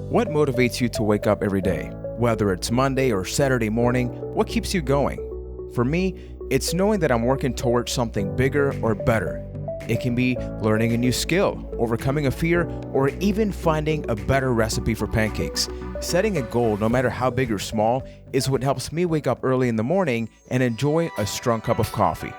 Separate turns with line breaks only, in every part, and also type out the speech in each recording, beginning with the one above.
What motivates you to wake up every day? Whether it's Monday or Saturday morning, what keeps you going? For me, it's knowing that I'm working towards something bigger or better. It can be learning a new skill, overcoming a fear, or even finding a better recipe for pancakes. Setting a goal, no matter how big or small, is what helps me wake up early in the morning and enjoy a strong cup of coffee.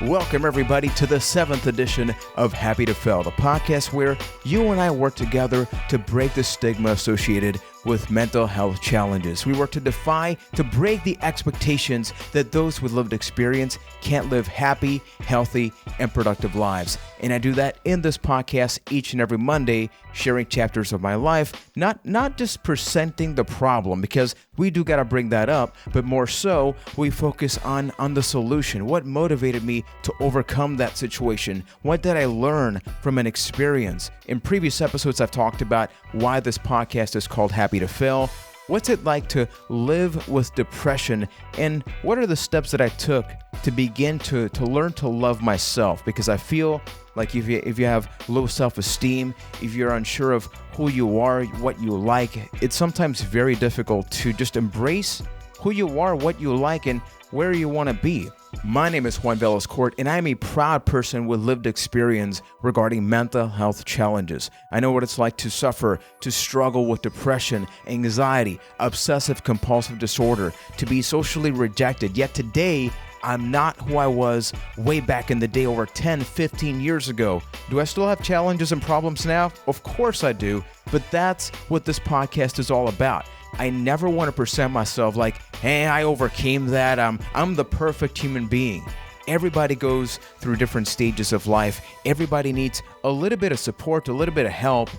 Welcome everybody to the 7th edition of Happy to Fail, the podcast where you and I work together to break the stigma associated with mental health challenges. We work to break the expectations that those with lived experience can't live happy, healthy, and productive lives. And I do that in this podcast each and every Monday, sharing chapters of my life, not just presenting the problem, because we do gotta bring that up, but more so, we focus on the solution. What motivated me to overcome that situation? What did I learn from an experience? In previous episodes, I've talked about why this podcast is called Happy to Fail. What's it like to live with depression? And what are the steps that I took to begin to learn to love myself? Because I feel like if you have low self-esteem, if you're unsure of who you are, what you like, it's sometimes very difficult to just embrace who you are, what you like, and where you want to be. My name is Juan Velez, and I am a proud person with lived experience regarding mental health challenges. I know what it's like to suffer, to struggle with depression, anxiety, obsessive compulsive disorder, to be socially rejected. Yet today, I'm not who I was way back in the day over 10, 15 years ago. Do I still have challenges and problems now? Of course I do, but that's what this podcast is all about. I never want to present myself like, hey, I overcame that. I'm the perfect human being. Everybody goes through different stages of life. Everybody needs a little bit of support, a little bit of help.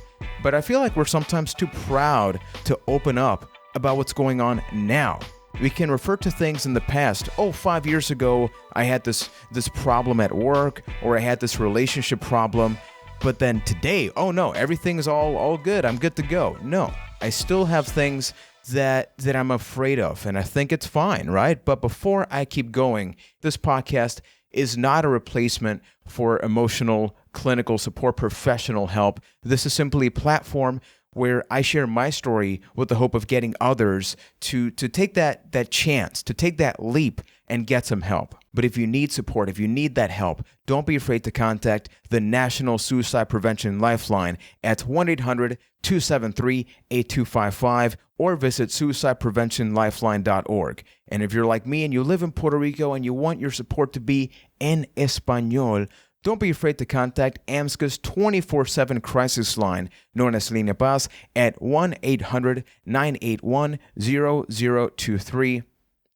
But I feel like we're sometimes too proud to open up about what's going on now. We can refer to things in the past. 5 years ago, I had this problem at work, or I had this relationship problem. But then today, oh no, everything is all good. I'm good to go. No, I still have things that I'm afraid of, and I think it's fine, right? But before I keep going, this podcast is not a replacement for emotional, clinical support, professional help. This is simply a platform where I share my story with the hope of getting others to take that chance, to take that leap and get some help. But if you need support, if you need that help, don't be afraid to contact the National Suicide Prevention Lifeline at 1-800-273-8255 or visit suicidepreventionlifeline.org. And if you're like me and you live in Puerto Rico and you want your support to be en español, don't be afraid to contact AMSCA's 24/7 crisis line, known as Línea Paz, at 1-800-981-0023.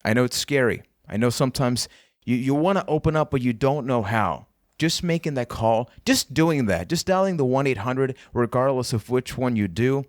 I know it's scary. I know sometimes you want to open up, but you don't know how. Just making that call, just doing that, just dialing the 1-800, regardless of which one you do,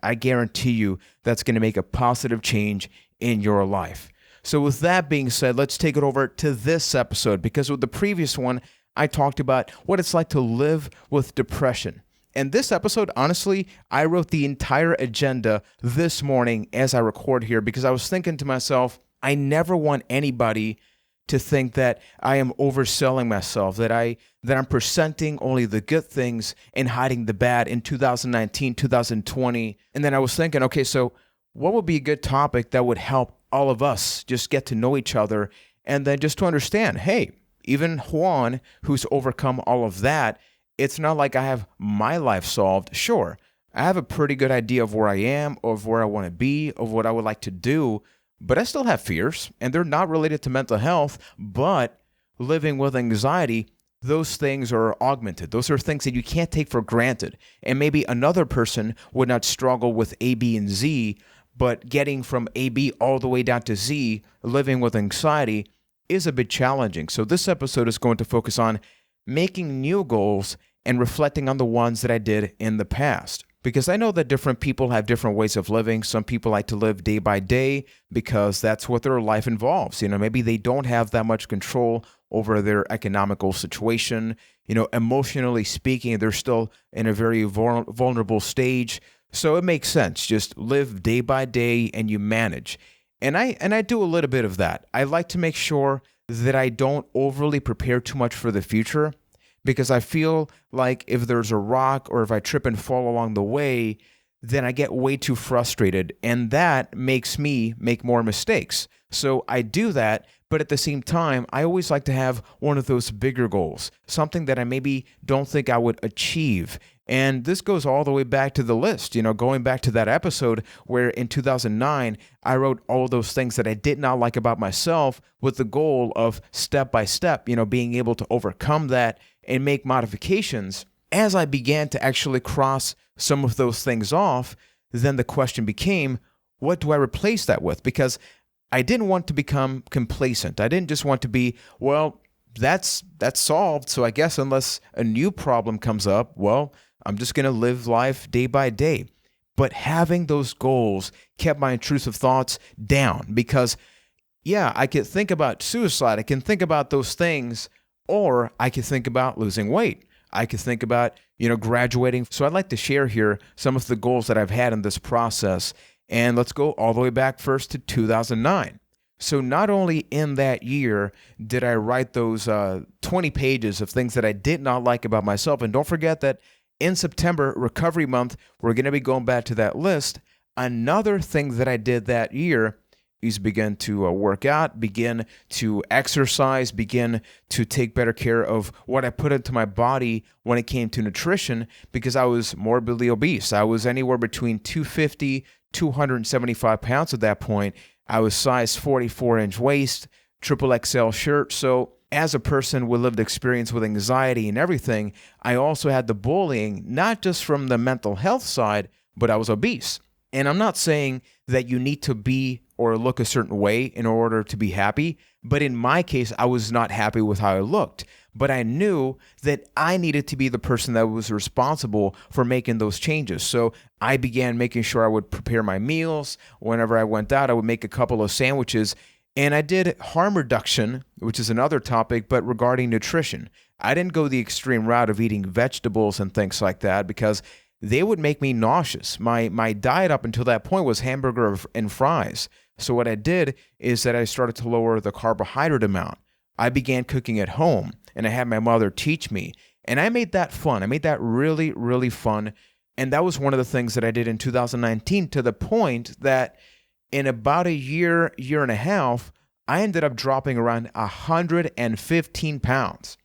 I guarantee you that's going to make a positive change in your life. So with that being said, let's take it over to this episode, because with the previous one, I talked about what it's like to live with depression. And this episode, honestly, I wrote the entire agenda this morning as I record here, because I was thinking to myself, I never want anybody to think that I am overselling myself, that I'm presenting only the good things and hiding the bad in 2019, 2020. And then I was thinking, okay, so what would be a good topic that would help all of us just get to know each other, and then just to understand, hey, even Juan, who's overcome all of that, it's not like I have my life solved. Sure, I have a pretty good idea of where I am, of where I want to be, of what I would like to do, but I still have fears, and they're not related to mental health, but living with anxiety, those things are augmented. Those are things that you can't take for granted. And maybe another person would not struggle with A, B, and Z, but getting from A, B all the way down to Z, living with anxiety, is a bit challenging. So this episode is going to focus on making new goals and reflecting on the ones that I did in the past. Because I know that different people have different ways of living. Some people like to live day by day because that's what their life involves. Maybe they don't have that much control over their economical situation. Emotionally speaking, they're still in a very vulnerable stage. So it makes sense. Just live day by day and you manage. And I do a little bit of that. I like to make sure that I don't overly prepare too much for the future, because I feel like if there's a rock or if I trip and fall along the way, then I get way too frustrated, and that makes me make more mistakes. So I do that, but at the same time, I always like to have one of those bigger goals, something that I maybe don't think I would achieve. And this goes all the way back to the list, going back to that episode where in 2009, I wrote all of those things that I did not like about myself with the goal of step by step, being able to overcome that and make modifications. As I began to actually cross some of those things off, then the question became, what do I replace that with? Because I didn't want to become complacent. I didn't just want to be, well, that's solved. So I guess unless a new problem comes up, well, I'm just going to live life day by day. But having those goals kept my intrusive thoughts down because, yeah, I could think about suicide. I can think about those things, or I could think about losing weight. I could think about, graduating. So I'd like to share here some of the goals that I've had in this process. And let's go all the way back first to 2009. So not only in that year did I write those 20 pages of things that I did not like about myself. And don't forget that in September, Recovery Month, we're going to be going back to that list. Another thing that I did that year is begin to work out, begin to exercise, begin to take better care of what I put into my body when it came to nutrition, because I was morbidly obese. I was anywhere between 250, 275 pounds at that point. I was size 44-inch waist, triple XL shirt. So as a person with lived experience with anxiety and everything, I also had the bullying, not just from the mental health side, but I was obese. And I'm not saying that you need to be or look a certain way in order to be happy. But in my case, I was not happy with how I looked. But I knew that I needed to be the person that was responsible for making those changes. So I began making sure I would prepare my meals. Whenever I went out, I would make a couple of sandwiches. And I did harm reduction, which is another topic, but regarding nutrition. I didn't go the extreme route of eating vegetables and things like that because they would make me nauseous. My diet up until that point was hamburger and fries. So what I did is that I started to lower the carbohydrate amount. I began cooking at home, and I had my mother teach me. And I made that fun. I made that really, really fun. And that was one of the things that I did in 2019, to the point that in about a year and a half, I ended up dropping around 115 pounds.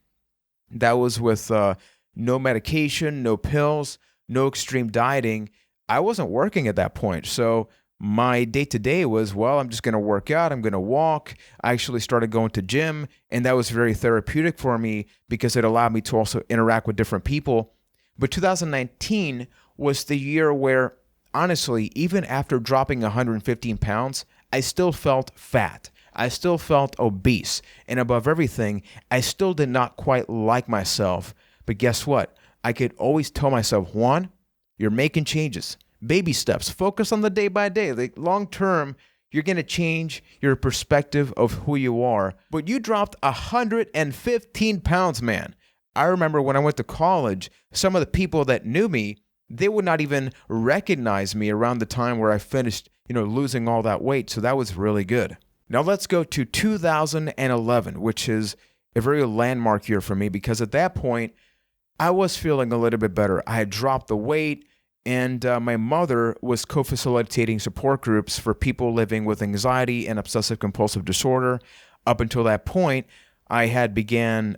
That was with no medication, no pills, no extreme dieting. I wasn't working at that point. So my day-to-day was, well, I'm just going to work out. I'm going to walk. I actually started going to gym, and that was very therapeutic for me because it allowed me to also interact with different people. But 2019 was the year where, honestly, even after dropping 115 pounds, I still felt fat. I still felt obese. And above everything, I still did not quite like myself. But guess what? I could always tell myself, Juan, you're making changes. Baby steps. Focus on the day by day. Like long term, you're going to change your perspective of who you are. But you dropped 115 pounds, man. I remember when I went to college, some of the people that knew me, they would not even recognize me around the time where I finished, losing all that weight. So that was really good. Now let's go to 2011, which is a very landmark year for me because at that point, I was feeling a little bit better. I had dropped the weight. And my mother was co-facilitating support groups for people living with anxiety and obsessive compulsive disorder. Up until that point, I had began,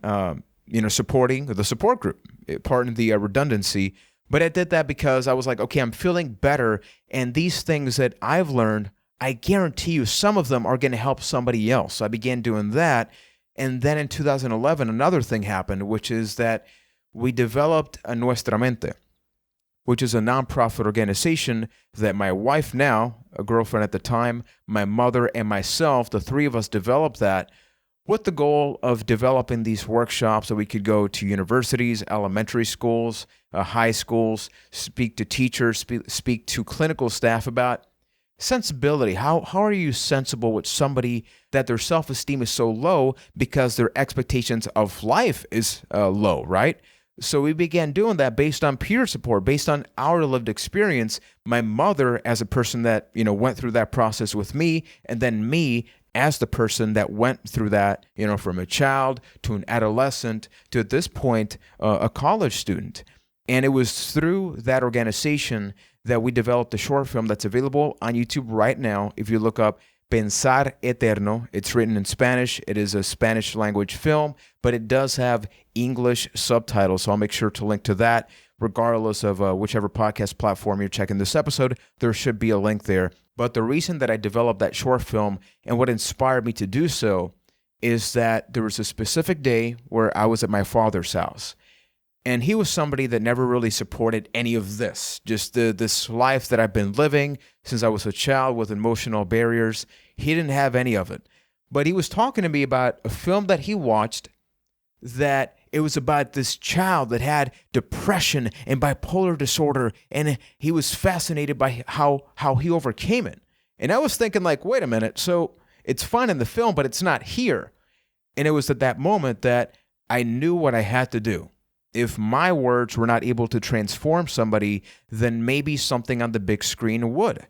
supporting the support group, pardon the redundancy. But I did that because I was like, okay, I'm feeling better. And these things that I've learned, I guarantee you some of them are going to help somebody else. So I began doing that. And then in 2011, another thing happened, which is that we developed a Nuestra Mente, which is a nonprofit organization that my wife now, a girlfriend at the time, my mother, and myself, the three of us developed that with the goal of developing these workshops so we could go to universities, elementary schools, high schools, speak to teachers, speak to clinical staff about sensibility. How are you sensible with somebody that their self-esteem is so low because their expectations of life is low, right? So we began doing that based on peer support, based on our lived experience. My mother, as a person that, went through that process with me, and then me as the person that went through that, from a child to an adolescent to at this point, a college student. And it was through that organization that we developed a short film that's available on YouTube right now. If you look up Pensar Eterno, it's written in Spanish. It is a Spanish language film, but it does have English subtitles. So I'll make sure to link to that. Regardless of whichever podcast platform you're checking this episode, there should be a link there. But the reason that I developed that short film and what inspired me to do so is that there was a specific day where I was at my father's house. And he was somebody that never really supported any of this, just this life that I've been living since I was a child with emotional barriers. He didn't have any of it. But he was talking to me about a film that he watched that it was about this child that had depression and bipolar disorder, and he was fascinated by how he overcame it. And I was thinking, like, wait a minute, so it's fun in the film, but it's not here. And it was at that moment that I knew what I had to do. If my words were not able to transform somebody, then maybe something on the big screen would.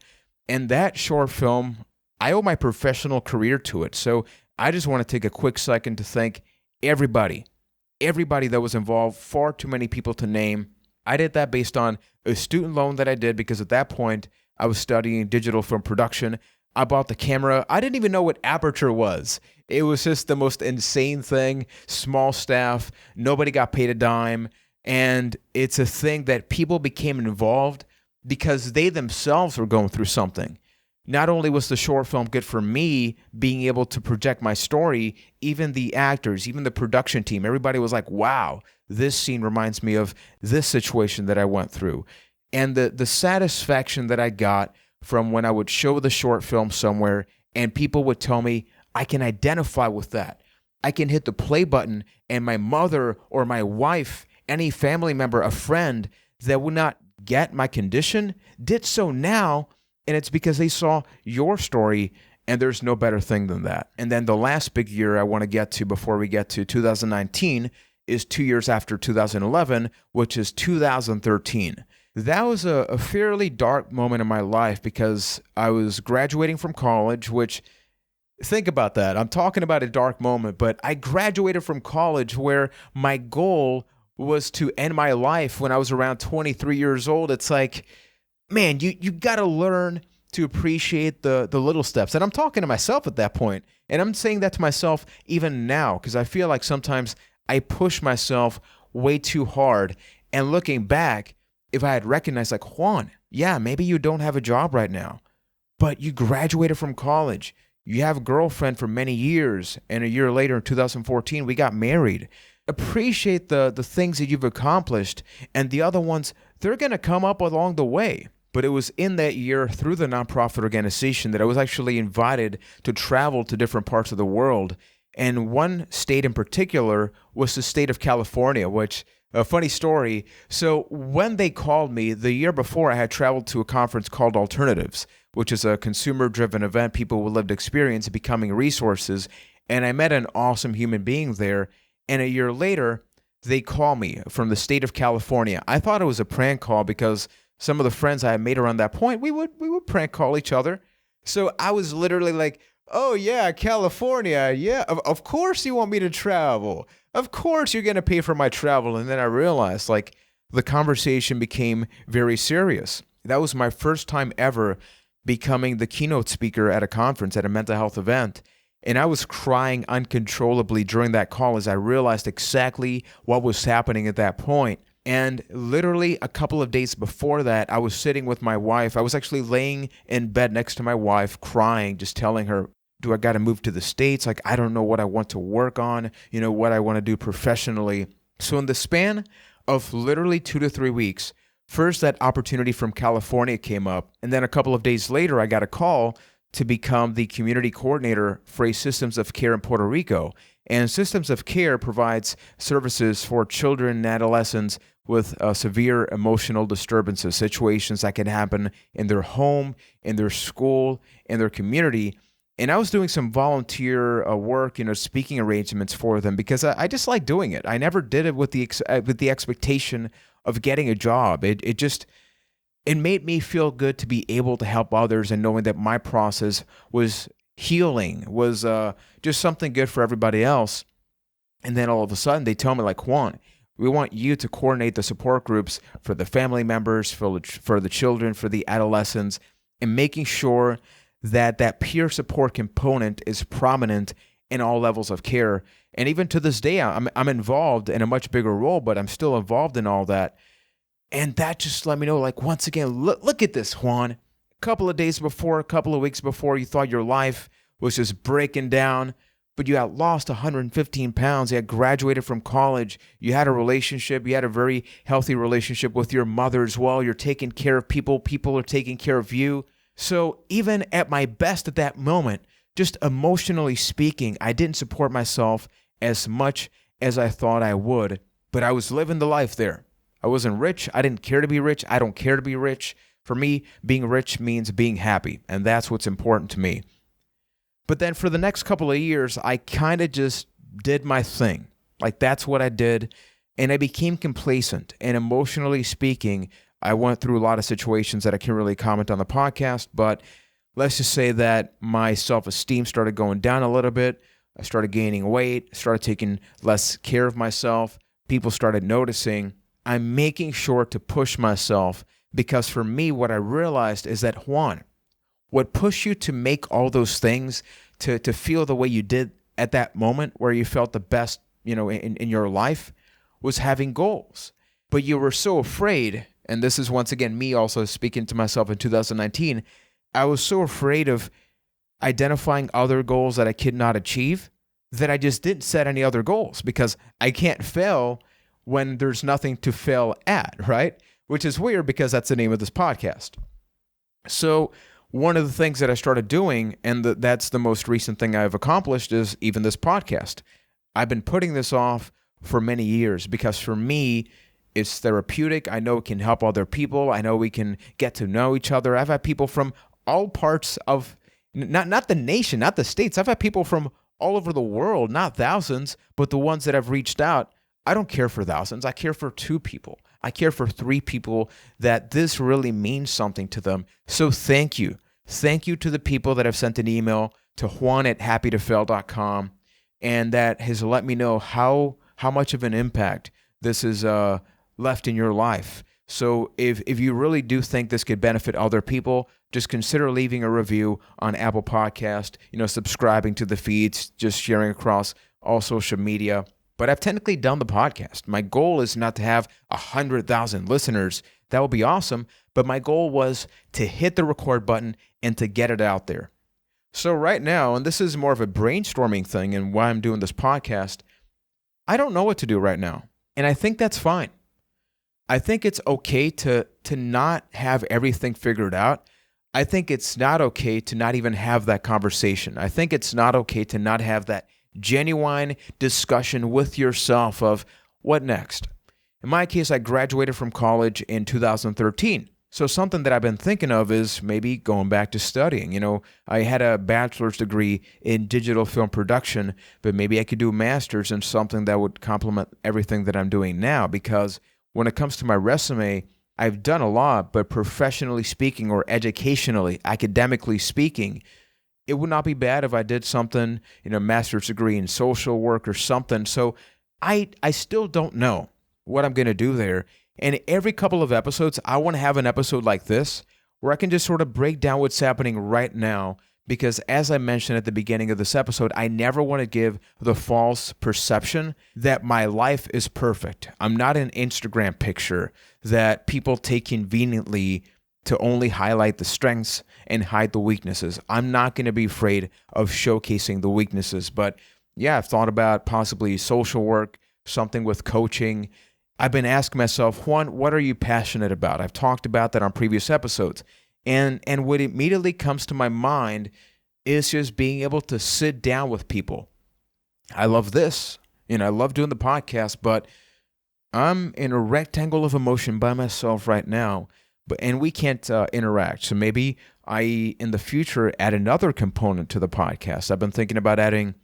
And that short film, I owe my professional career to it. So I just want to take a quick second to thank everybody that was involved, far too many people to name. I did that based on a student loan that I did because at that point, I was studying digital film production. I bought the camera. I didn't even know what aperture was. It was just the most insane thing. Small staff. Nobody got paid a dime. And it's a thing that people became involved because they themselves were going through something. Not only was the short film good for me being able to project my story, even the actors, even the production team, everybody was like, wow, this scene reminds me of this situation that I went through. And the satisfaction that I got from when I would show the short film somewhere and people would tell me, I can identify with that. I can hit the play button and my mother or my wife, any family member, a friend that would not get my condition did so now. And it's because they saw your story, and there's no better thing than that. And then the last big year I want to get to before we get to 2019 is 2 years after 2011, which is 2013. That was a fairly dark moment in my life because I was graduating from college, which, think about that. I'm talking about a dark moment, but I graduated from college where my goal was to end my life when I was around 23 years old. It's like, man, you got to learn to appreciate the little steps. And I'm talking to myself at that point. And I'm saying that to myself even now because I feel like sometimes I push myself way too hard. And looking back, if I had recognized like, Juan, yeah, maybe you don't have a job right now, but you graduated from college. You have a girlfriend for many years. And a year later in 2014, we got married. Appreciate the things that you've accomplished. And the other ones, they're going to come up along the way. But it was in that year through the nonprofit organization that I was actually invited to travel to different parts of the world. And one state in particular was the state of California, which, a funny story. So when they called me, the year before I had traveled to a conference called Alternatives, which is a consumer-driven event, people with lived experience becoming resources. And I met an awesome human being there. And a year later, they call me from the state of California. I thought it was a prank call because some of the friends I had made around that point, we would prank call each other. So I was literally like, oh yeah, California, yeah, of course you want me to travel. Of course you're going to pay for my travel. And then I realized like the conversation became very serious. That was my first time ever becoming the keynote speaker at a conference, at a mental health event. And I was crying uncontrollably during that call as I realized exactly what was happening at that point. And literally a couple of days before that, I was sitting with my wife. I was actually laying in bed next to my wife, crying, just telling her, do I got to move to the States? Like, I don't know what I want to work on, what I want to do professionally. So in the span of literally 2 to 3 weeks, first that opportunity from California came up. And then a couple of days later, I got a call to become the community coordinator for a Systems of Care in Puerto Rico. And Systems of Care provides services for children and adolescents with severe emotional disturbances, situations that can happen in their home, in their school, in their community. And I was doing some volunteer work, speaking arrangements for them because I just like doing it. I never did it with the expectation of getting a job. It made me feel good to be able to help others and knowing that my process was healing, was just something good for everybody else. And then all of a sudden they tell me like, Juan, we want you to coordinate the support groups for the family members, for the children, for the adolescents, and making sure that that peer support component is prominent in all levels of care. And even to this day, I'm involved in a much bigger role, but I'm still involved in all that. And that just let me know, like, once again, look at this, Juan. A couple of days before, a couple of weeks before, you thought your life was just breaking down, but you had lost 115 pounds. You had graduated from college. You had a relationship. You had a very healthy relationship with your mother as well. You're taking care of people. People are taking care of you. So even at my best at that moment, just emotionally speaking, I didn't support myself as much as I thought I would, but I was living the life there. I wasn't rich. I didn't care to be rich. I don't care to be rich. For me, being rich means being happy, and that's what's important to me. But then for the next couple of years, I kind of just did my thing. Like, that's what I did, and I became complacent. And emotionally speaking, I went through a lot of situations that I can't really comment on the podcast, but let's just say that my self-esteem started going down a little bit. I started gaining weight, started taking less care of myself. People started noticing. I'm making sure to push myself, because for me, what I realized is that, Juan, what pushed you to make all those things, to feel the way you did at that moment where you felt the best, in your life, was having goals. But you were so afraid, and this is once again me also speaking to myself in 2019, I was so afraid of identifying other goals that I could not achieve that I just didn't set any other goals, because I can't fail when there's nothing to fail at, right? Which is weird, because that's the name of this podcast. So one of the things that I started doing, and that's the most recent thing I've accomplished, is even this podcast. I've been putting this off for many years because for me, it's therapeutic. I know it can help other people. I know we can get to know each other. I've had people from all parts of, not the nation, not the states. I've had people from all over the world, not thousands, but the ones that have reached out. I don't care for thousands. I care for 2 people. I care for 3 people that this really means something to them. So thank you. Thank you to the people that have sent an email to Juan@happytofail.com, and that has let me know how much of an impact this has left in your life. So if you really do think this could benefit other people, just consider leaving a review on Apple Podcast, subscribing to the feeds, just sharing across all social media. But I've technically done the podcast. My goal is not to have 100,000 listeners. That would be awesome. But my goal was to hit the record button and to get it out there. So right now, and this is more of a brainstorming thing and why I'm doing this podcast, I don't know what to do right now. And I think that's fine. I think it's okay to not have everything figured out. I think it's not okay to not even have that conversation. I think it's not okay to not have that genuine discussion with yourself of what next. In my case, I graduated from college in 2013. So something that I've been thinking of is maybe going back to studying. I had a bachelor's degree in digital film production, but maybe I could do a master's in something that would complement everything that I'm doing now, because when it comes to my resume, I've done a lot, but professionally speaking or educationally, academically speaking, it would not be bad if I did something, master's degree in social work or something. So I still don't know what I'm going to do there. And every couple of episodes, I want to have an episode like this where I can just sort of break down what's happening right now. Because as I mentioned at the beginning of this episode, I never want to give the false perception that my life is perfect. I'm not an Instagram picture that people take conveniently to only highlight the strengths and hide the weaknesses. I'm not going to be afraid of showcasing the weaknesses. But yeah, I've thought about possibly social work, something with coaching. I've been asking myself, Juan, what are you passionate about? I've talked about that on previous episodes. And what immediately comes to my mind is just being able to sit down with people. I love this. I love doing the podcast, but I'm in a rectangle of emotion by myself right now, and we can't interact. So maybe I, in the future, add another component to the podcast. I've been thinking about adding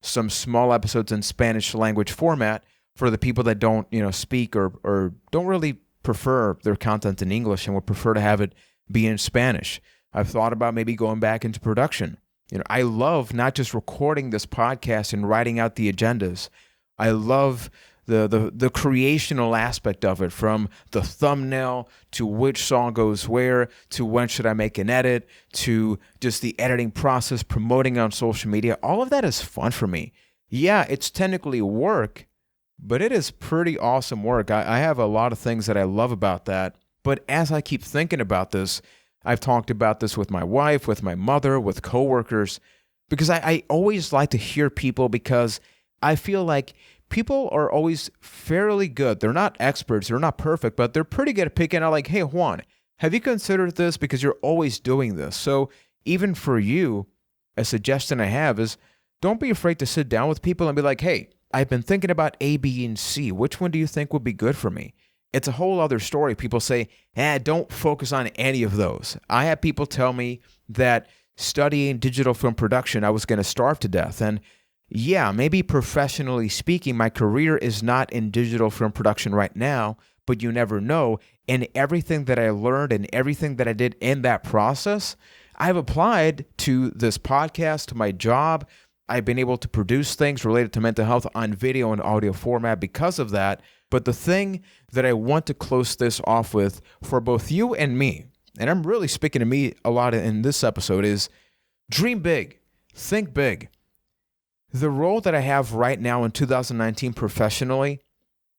some small episodes in Spanish language format for the people that don't, speak or don't really prefer their content in English and would prefer to have it be in Spanish. I've thought about maybe going back into production I love not just recording this podcast and writing out the agendas. I love the creational aspect of it, from the thumbnail to which song goes where, to when should I make an edit, to just the editing process, promoting on social media. All of that is fun for me. Yeah, it's technically work, but it is pretty awesome work. I have a lot of things that I love about that. But as I keep thinking about this, I've talked about this with my wife, with my mother, with coworkers, because I always like to hear people, because I feel like people are always fairly good. They're not experts, they're not perfect, but they're pretty good at picking out like, hey, Juan, have you considered this? Because you're always doing this. So even for you, a suggestion I have is don't be afraid to sit down with people and be like, hey, I've been thinking about A, B, and C. Which one do you think would be good for me? It's a whole other story. People say, don't focus on any of those. I had people tell me that studying digital film production, I was going to starve to death. And yeah, maybe professionally speaking, my career is not in digital film production right now, but you never know. And everything that I learned and everything that I did in that process, I've applied to this podcast, to my job. I've been able to produce things related to mental health on video and audio format because of that. But the thing that I want to close this off with for both you and me, and I'm really speaking to me a lot in this episode, is dream big, think big. The role that I have right now in 2019 professionally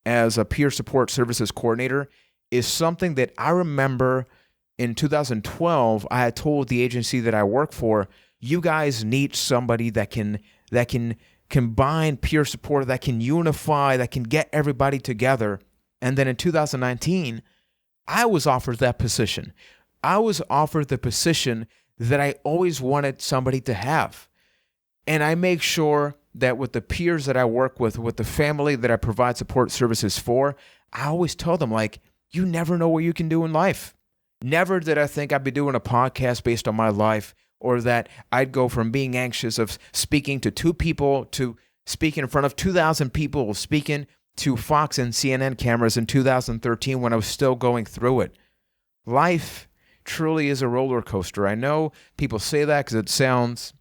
as a peer support services coordinator is something that I remember in 2012, I had told the agency that I work for, you guys need somebody that can combine peer support, that can unify, that can get everybody together. And then in 2019, I was offered that position. I was offered the position that I always wanted somebody to have. And I make sure that with the peers that I work with the family that I provide support services for, I always tell them, like, you never know what you can do in life. Never did I think I'd be doing a podcast based on my life, or that I'd go from being anxious of speaking to 2 people to speaking in front of 2,000 people, speaking to Fox and CNN cameras in 2013 when I was still going through it. Life truly is a roller coaster. I know people say that because it sounds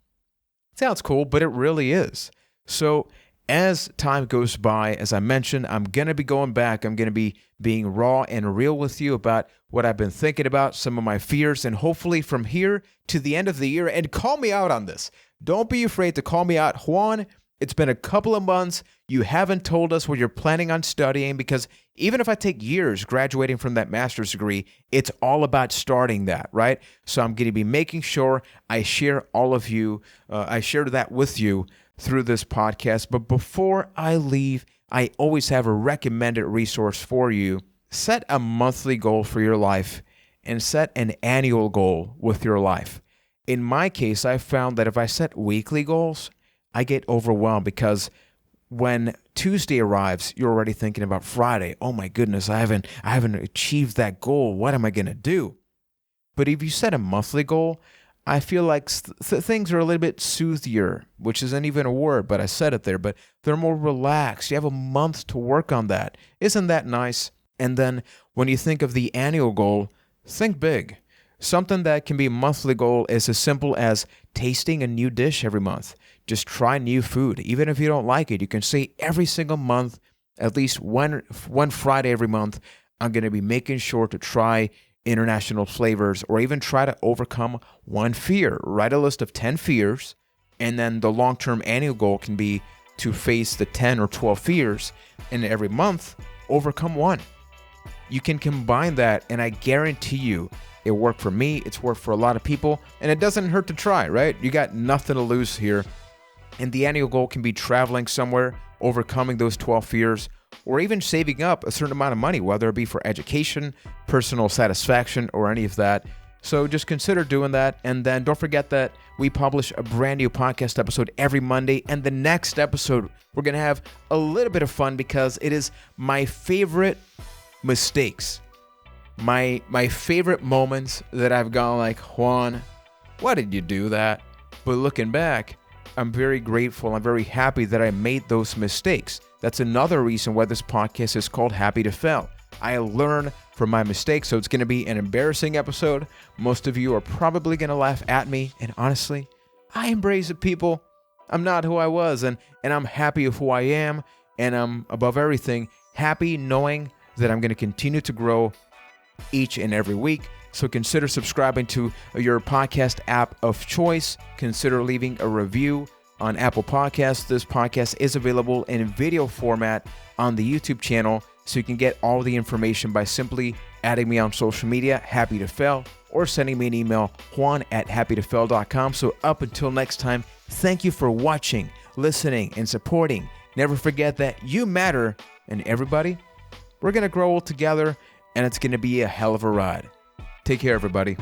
cool, but it really is. So as time goes by, as I mentioned, I'm going to be going back. I'm going to be being raw and real with you about what I've been thinking about, some of my fears, and hopefully from here to the end of the year, and call me out on this. Don't be afraid to call me out. Juan, it's been a couple of months. You haven't told us what you're planning on studying, because even if I take years graduating from that master's degree, it's all about starting that, right? So I'm going to be making sure I share all of you, I share that with you through this podcast. But before I leave, I always have a recommended resource for you. Set a monthly goal for your life and set an annual goal with your life. In my case, I found that if I set weekly goals, I get overwhelmed, because when Tuesday arrives, you're already thinking about Friday. Oh my goodness, I haven't achieved that goal. What am I going to do? But if you set a monthly goal, I feel like things are a little bit soothier, which isn't even a word, but I said it there, but they're more relaxed. You have a month to work on that. Isn't that nice? And then when you think of the annual goal, think big. Something that can be a monthly goal is as simple as tasting a new dish every month. Just try new food. Even if you don't like it, you can say every single month, at least one Friday every month, I'm going to be making sure to try international flavors, or even try to overcome one fear. Write a list of 10 fears, and then the long-term annual goal can be to face the 10 or 12 fears, and every month, overcome one. You can combine that, and I guarantee you, it worked for me, it's worked for a lot of people, and it doesn't hurt to try, right? You got nothing to lose here. And the annual goal can be traveling somewhere, overcoming those 12 fears, or even saving up a certain amount of money, whether it be for education, personal satisfaction, or any of that. So just consider doing that. And then don't forget that we publish a brand new podcast episode every Monday. And the next episode, we're going to have a little bit of fun, because it is my favorite mistakes. My favorite moments that I've gone like, Juan, why did you do that? But looking back, I'm very grateful. I'm very happy that I made those mistakes. That's another reason why this podcast is called Happy to Fail. I learn from my mistakes, so it's going to be an embarrassing episode. Most of you are probably going to laugh at me, and honestly, I embrace it, people. I'm not who I was, and I'm happy of who I am, and I'm above everything happy knowing that I'm going to continue to grow each and every week. So consider subscribing to your podcast app of choice. Consider leaving a review on Apple Podcasts. This podcast is available in video format on the YouTube channel, so you can get all the information by simply adding me on social media, Happy to Fail, or sending me an email, juan@happytofail.com. So up until next time, thank you for watching, listening, and supporting. Never forget that you matter, and everybody, we're going to grow old together, and it's going to be a hell of a ride. Take care, everybody.